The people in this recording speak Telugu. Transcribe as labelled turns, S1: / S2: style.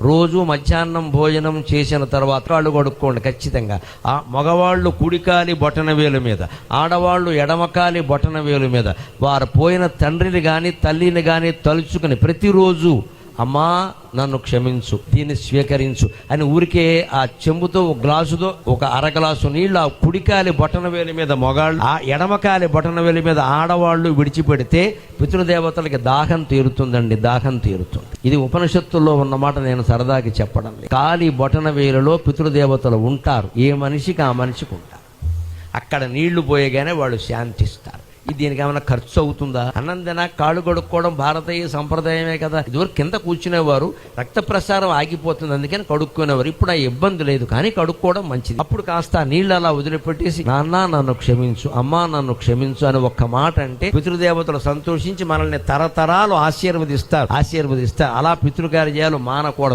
S1: రోజు మధ్యాహ్నం భోజనం చేసిన తర్వాత కాళ్ళు కడుక్కోండి ఖచ్చితంగా. ఆ మగవాళ్ళు కుడికాలి బొటన వేలు మీద, ఆడవాళ్ళు ఎడమకాలి బొటన వేలు మీద వారు పోయిన తండ్రిని కానీ తల్లిని కానీ తలుచుకుని ప్రతిరోజు అమ్మా నన్ను క్షమించు, దీన్ని స్వీకరించు అని ఊరికే ఆ చెంబుతో ఒక గ్లాసుతో ఒక అరగ్లాసు నీళ్ళు ఆ కుడికాలి బొటన వేలి మీద మగాళ్ళు, ఆ ఎడమకాలి బొటన వేలి మీద ఆడవాళ్ళు విడిచిపెడితే పితృదేవతలకి దాహం తీరుతుందండి, దాహం తీరుతుంది. ఇది ఉపనిషత్తుల్లో ఉన్నమాట, నేను సరదాకి చెప్పడం లేదు. కాలి బొటన వేలులో పితృదేవతలు ఉంటారు, ఏ మనిషికి ఆ మనిషికి ఉంటారు. అక్కడ నీళ్లు పోయగానే వాళ్ళు శాంతిస్తారు. ఇది దీనికి ఏమైనా ఖర్చు అవుతుందా? అన్నందిన కాళ్ళు కడుక్కోవడం భారతీయ సంప్రదాయమే కదా. ఇదివరకు కింద కూర్చునేవారు, రక్త ప్రసారం ఆగిపోతుంది అందుకని కడుక్కునేవారు. ఇప్పుడు ఆ ఇబ్బంది లేదు, కానీ కడుక్కోవడం మంచిది. అప్పుడు కాస్త నీళ్ళు అలా వదిలిపెట్టేసి నాన్న నన్ను క్షమించు, అమ్మా నన్ను క్షమించు అని ఒక్క మాట అంటే పితృదేవతలు సంతోషించి మనల్ని తరతరాలు ఆశీర్వదిస్తారు. అలా పితృకార్యాలు మానకూడదు.